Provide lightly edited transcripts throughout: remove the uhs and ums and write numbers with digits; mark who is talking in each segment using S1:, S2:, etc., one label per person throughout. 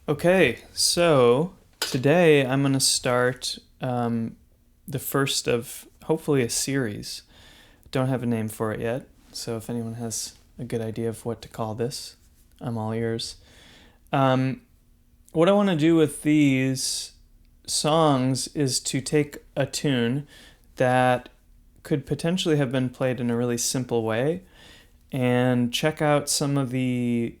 S1: Okay, so today I'm going to start the first of hopefully a series. Don't have a name for it yet, so if anyone has a good idea of what to call this, I'm all ears. What I want to do with these songs is to take a tune that could potentially have been played in a really simple way and check out some of the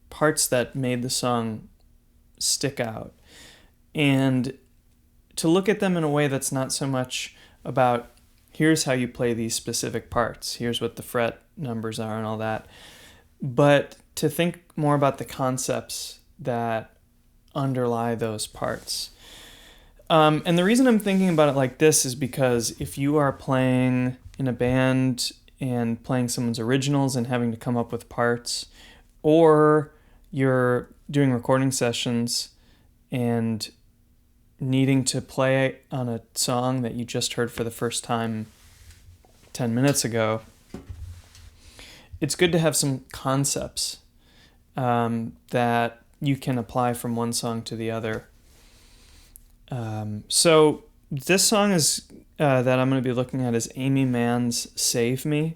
S1: parts that made the song stick out, and to look at them in a way that's not so much about here's how you play these specific parts, here's what the fret numbers are and all that, but to think more about the concepts that underlie those parts. And the reason I'm thinking about it like this is because if you are playing in a band and playing someone's originals and having to come up with parts, or you're doing recording sessions and needing to play on a song that you just heard for the first time 10 minutes ago, it's good to have some concepts that you can apply from one song to the other. So this song is that I'm going to be looking at is Aimee Mann's Save Me.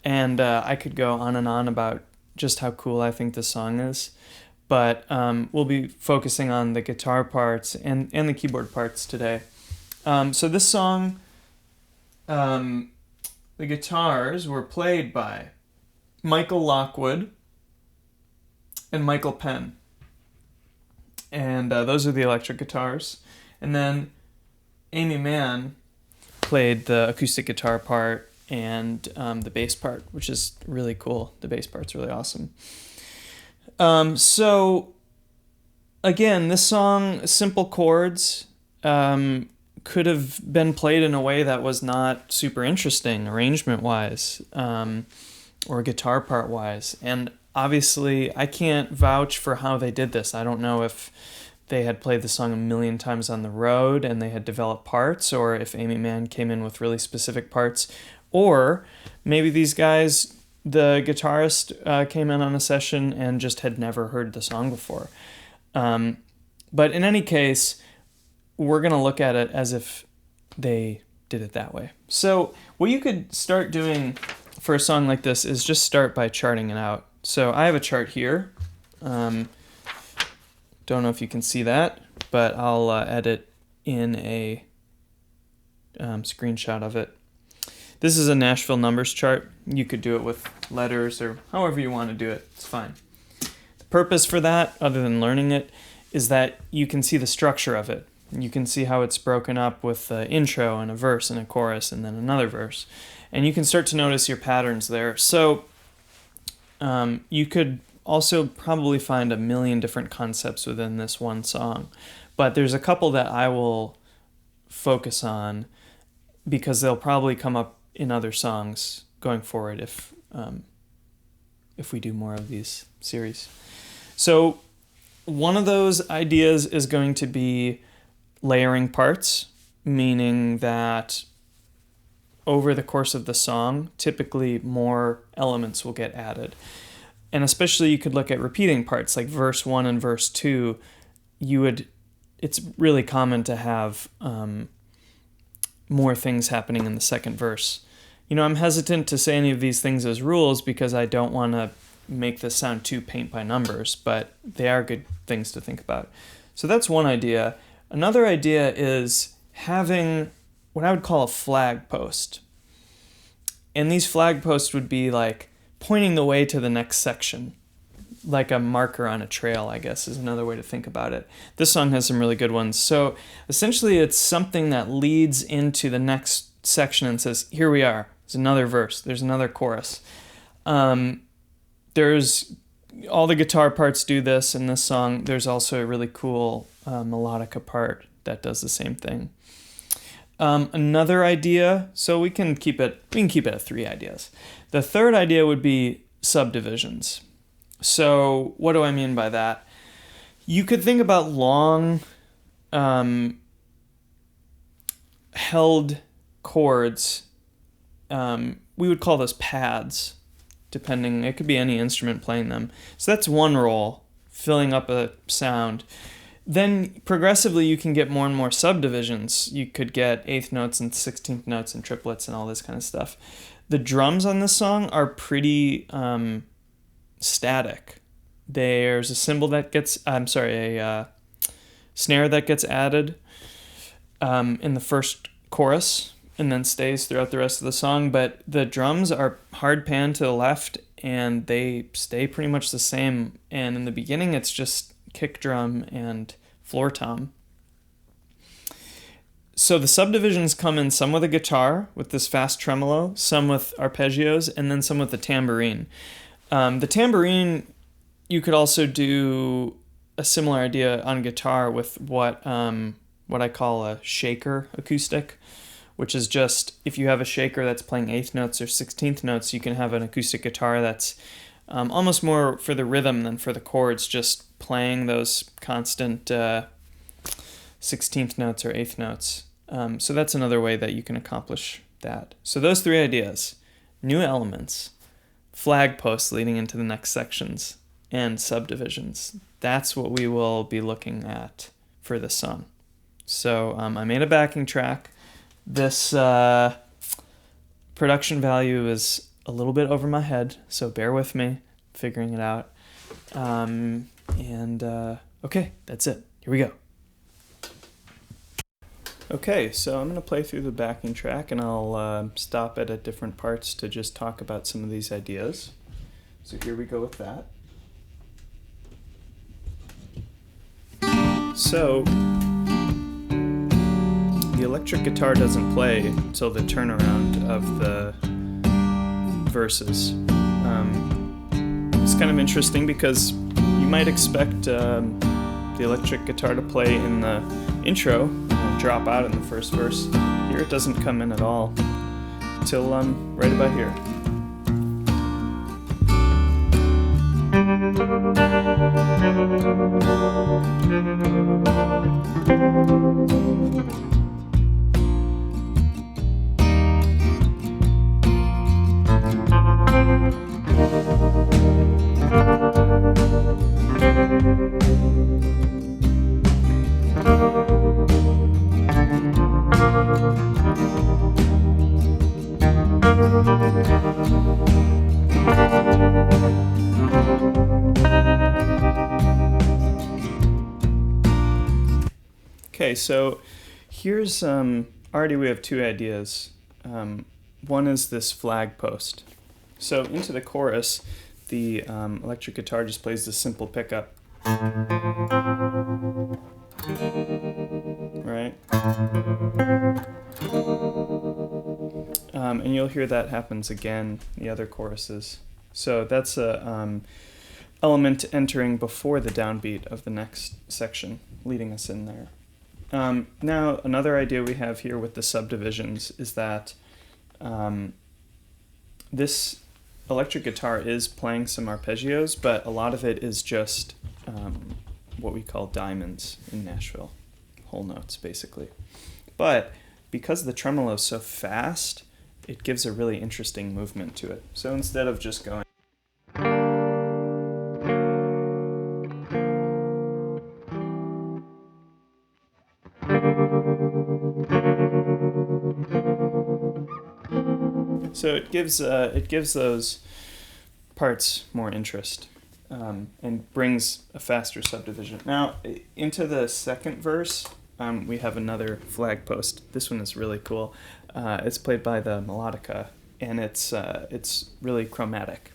S1: And I could go on and on about just how cool I think this song is. But we'll be focusing on the guitar parts and the keyboard parts today. So this song, the guitars were played by Michael Lockwood and Michael Penn. And those are the electric guitars. And then Aimee Mann played the acoustic guitar part and the bass part, which is really cool. The bass part's really awesome. So, again, this song, simple chords, could have been played in a way that was not super interesting arrangement-wise, or guitar part-wise. And obviously, I can't vouch for how they did this. I don't know if they had played the song a million times on the road and they had developed parts, or if Aimee Mann came in with really specific parts, or maybe these guys, the guitarist came in on a session and just had never heard the song before. But in any case, we're going to look at it as if they did it that way. So what you could start doing for a song like this is just start by charting it out. So I have a chart here. Don't know if you can see that, but I'll edit in a screenshot of it. This is a Nashville numbers chart. You could do it with letters or however you want to do it. It's fine. The purpose for that, other than learning it, is that you can see the structure of it. You can see how it's broken up with an intro and a verse and a chorus and then another verse. And you can start to notice your patterns there. So you could also probably find a million different concepts within this one song. But there's a couple that I will focus on because they'll probably come up in other songs going forward if we do more of these series. So one of those ideas is going to be layering parts, meaning that over the course of the song, typically more elements will get added. And especially you could look at repeating parts, like verse 1 and verse 2. It's really common to have more things happening in the second verse. I'm hesitant to say any of these things as rules because I don't want to make this sound too paint by numbers, but they are good things to think about. So that's one idea. Another idea is having what I would call a flag post. And these flag posts would be like pointing the way to the next section. Like a marker on a trail, I guess, is another way to think about it. This song has some really good ones. So essentially it's something that leads into the next section and says, here we are. There's another verse. There's another chorus. There's all the guitar parts do this in this song. There's also a really cool melodica part that does the same thing. Another idea, so we can keep it at 3 ideas. The third idea would be subdivisions. So what do I mean by that? You could think about long held chords. We would call those pads, depending. It could be any instrument playing them. So that's one role, filling up a sound. Then progressively you can get more and more subdivisions. You could get eighth notes and 16th notes and triplets and all this kind of stuff. The drums on this song are pretty static. There's a cymbal that gets, a snare that gets added in the first chorus and then stays throughout the rest of the song, but the drums are hard pan to the left and they stay pretty much the same. And in the beginning it's just kick drum and floor tom. So the subdivisions come in some with a guitar with this fast tremolo, some with arpeggios, and then some with the tambourine. The tambourine, you could also do a similar idea on guitar with what I call a shaker acoustic, which is just if you have a shaker that's playing eighth notes or 16th notes, you can have an acoustic guitar that's almost more for the rhythm than for the chords, just playing those constant 16th notes or eighth notes. So that's another way that you can accomplish that. So those three ideas: new elements, flag posts leading into the next sections, and subdivisions. That's what we will be looking at for this song. So I made a backing track. This production value is a little bit over my head, so bear with me figuring it out. Okay, that's it. Here we go. Okay, so I'm going to play through the backing track, and I'll stop at different parts to just talk about some of these ideas. So here we go with that. So the electric guitar doesn't play until the turnaround of the verses. It's kind of interesting because you might expect the electric guitar to play in the intro and drop out in the first verse. Here it doesn't come in at all until right about here. Okay, so here's already we have two ideas. One is this flag post. So into the chorus, the electric guitar just plays this simple pickup. Right? And you'll hear that happens again in the other choruses. So that's a element entering before the downbeat of the next section, leading us in there. Now, another idea we have here with the subdivisions is that this electric guitar is playing some arpeggios, but a lot of it is just what we call diamonds in Nashville, whole notes basically. But because the tremolo is so fast, it gives a really interesting movement to it. So instead of just going so it gives those parts more interest and brings a faster subdivision. Now, into the second verse, we have another flag post. This one is really cool. It's played by the melodica, and it's really chromatic.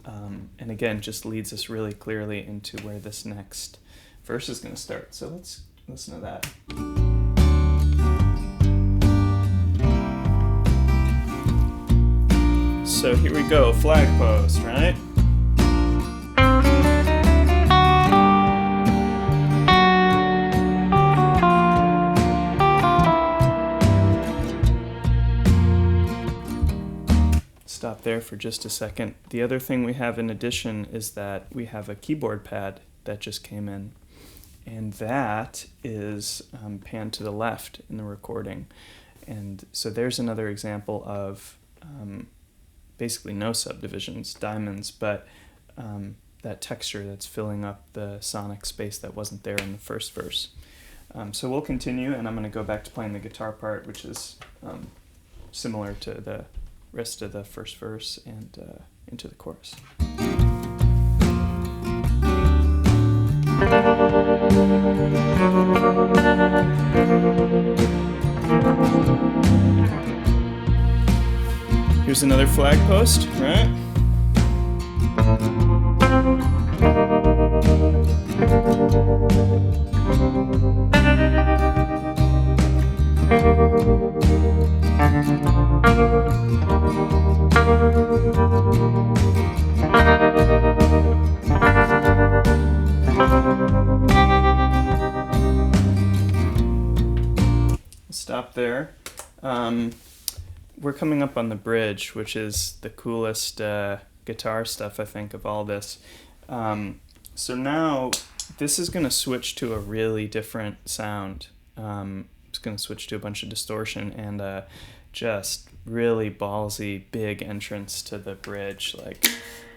S1: And again, just leads us really clearly into where this next verse is going to start. So let's listen to that. So here we go, flag post, right? Stop there for just a second. The other thing we have in addition is that we have a keyboard pad that just came in, and that is panned to the left in the recording. And so there's another example of basically no subdivisions, diamonds, but that texture that's filling up the sonic space that wasn't there in the first verse. So we'll continue, and I'm going to go back to playing the guitar part, which is similar to the rest of the first verse and into the chorus. Here's another flag post, right? Stop there. We're coming up on the bridge, which is the coolest guitar stuff, I think, of all this. So now this is going to switch to a really different sound. It's going to switch to a bunch of distortion and just really ballsy, big entrance to the bridge. Like,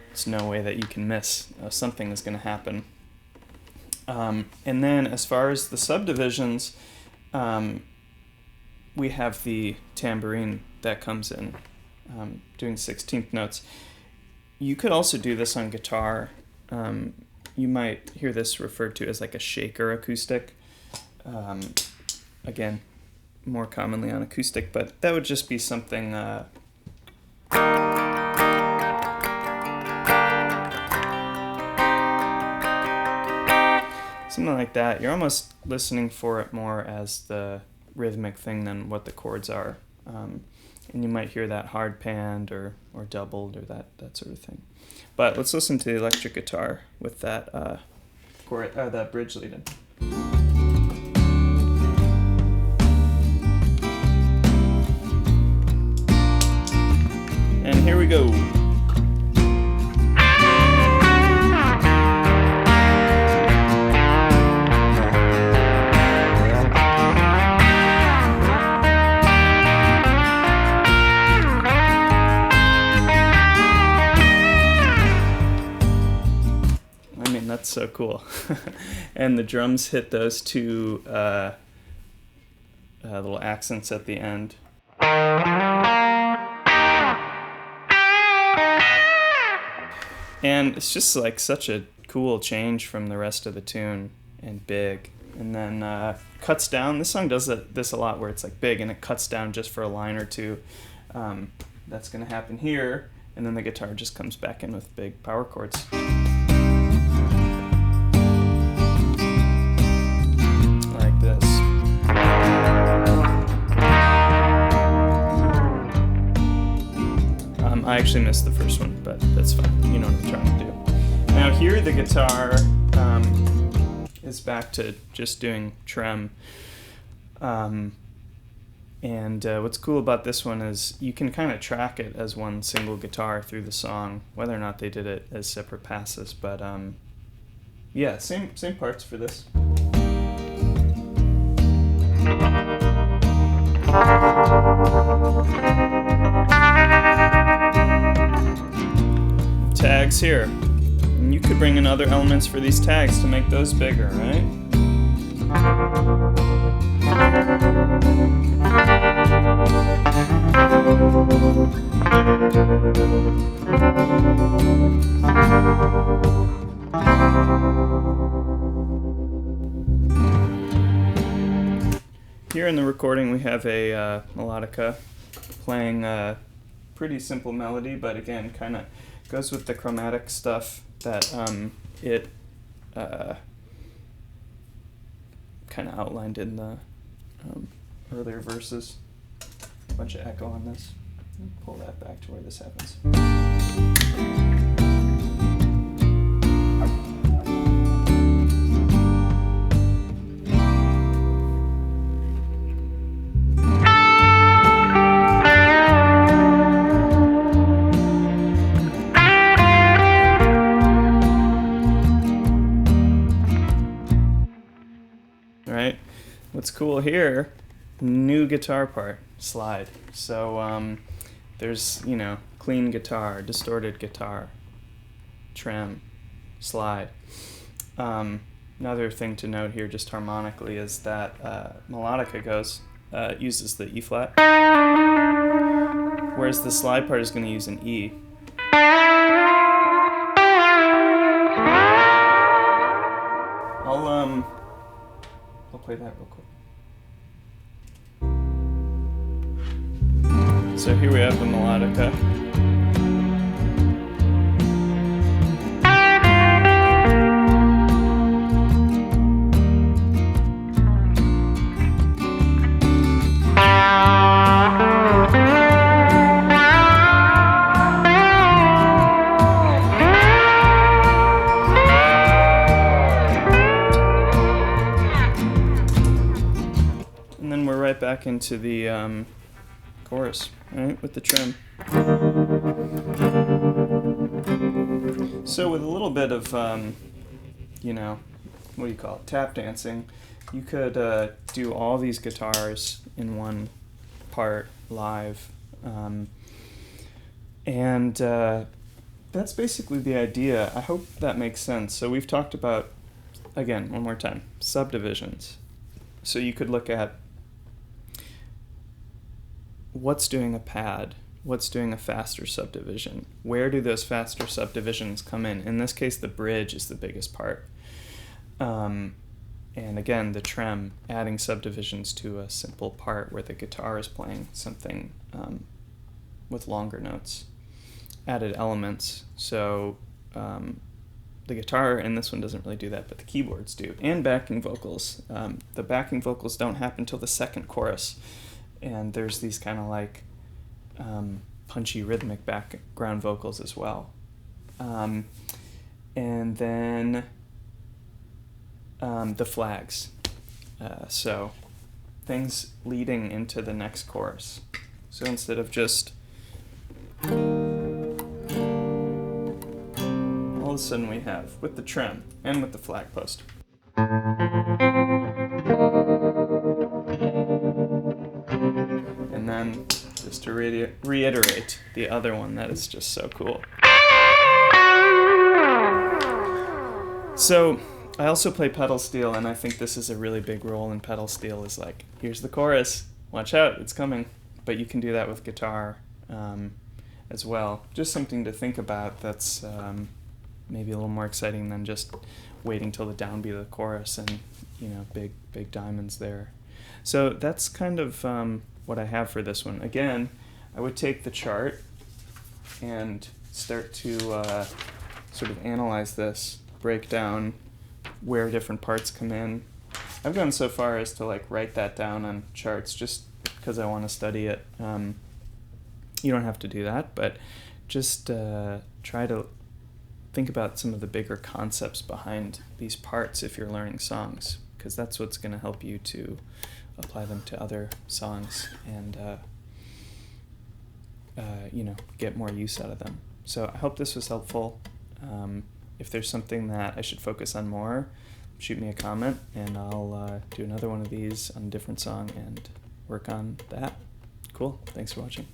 S1: there's no way that you can miss. Something is going to happen. And then as far as the subdivisions, we have the tambourine that comes in, doing 16th notes. You could also do this on guitar. You might hear this referred to as like a shaker acoustic. Again, more commonly on acoustic, but that would just be something something like that. You're almost listening for it more as the rhythmic thing than what the chords are. And you might hear that hard panned or doubled or that sort of thing. But let's listen to the electric guitar with that that bridge lead in. And here we go. That's so cool. And the drums hit those two little accents at the end. And it's just like such a cool change from the rest of the tune and big. And then cuts down. This song does this a lot where it's like big and it cuts down just for a line or two. That's going to happen here. And then the guitar just comes back in with big power chords. This. I actually missed the first one, but that's fine. You know what I'm trying to do. Now here the guitar is back to just doing trem. And what's cool about this one is you can kind of track it as one single guitar through the song, whether or not they did it as separate passes. But yeah, same parts for this. Tags here. And you could bring in other elements for these tags to make those bigger, right? Here in the recording we have a melodica playing a pretty simple melody, but again kind of goes with the chromatic stuff that it kind of outlined in the earlier verses. A bunch of echo on this. Pull that back to where this happens. Right? What's cool here, new guitar part, slide. So there's, clean guitar, distorted guitar, trem, slide. Another thing to note here, just harmonically, is that melodica uses the E flat, whereas the slide part is going to use an E. I'll play that real quick. So here we have the melodica. And then we're right back into the chorus, right, with the trim. So with a little bit of, you know, what do you call it, tap dancing, you could do all these guitars in one part live. And that's basically the idea. I hope that makes sense. So we've talked about, again, one more time, subdivisions. So you could look at what's doing a pad, what's doing a faster subdivision, where do those faster subdivisions come in? In this case, the bridge is the biggest part. And again, the trem, adding subdivisions to a simple part where the guitar is playing something with longer notes. Added elements, so the guitar in this one doesn't really do that, but the keyboards do, and backing vocals. The backing vocals don't happen until the second chorus, and there's these kind of like punchy rhythmic background vocals as well. And then the flags, so things leading into the next chorus. So instead of just all of a sudden we have, with the trem and with the flag post, and then just to reiterate the other one that is just so cool. So I also play pedal steel, and I think this is a really big role in pedal steel, is like, here's the chorus, watch out, it's coming. But you can do that with guitar as well. Just something to think about that's maybe a little more exciting than just waiting till the downbeat of the chorus and, you know, big diamonds there. So that's kind of what I have for this one. Again, I would take the chart and start to sort of analyze this, break down where different parts come in. I've gone so far as to like write that down on charts just because I want to study it. You don't have to do that, but just try to think about some of the bigger concepts behind these parts if you're learning songs, because that's what's going to help you to apply them to other songs and you know, get more use out of them. So I hope this was helpful. If there's something that I should focus on more, shoot me a comment, and I'll do another one of these on a different song and work on that. Cool. Thanks for watching.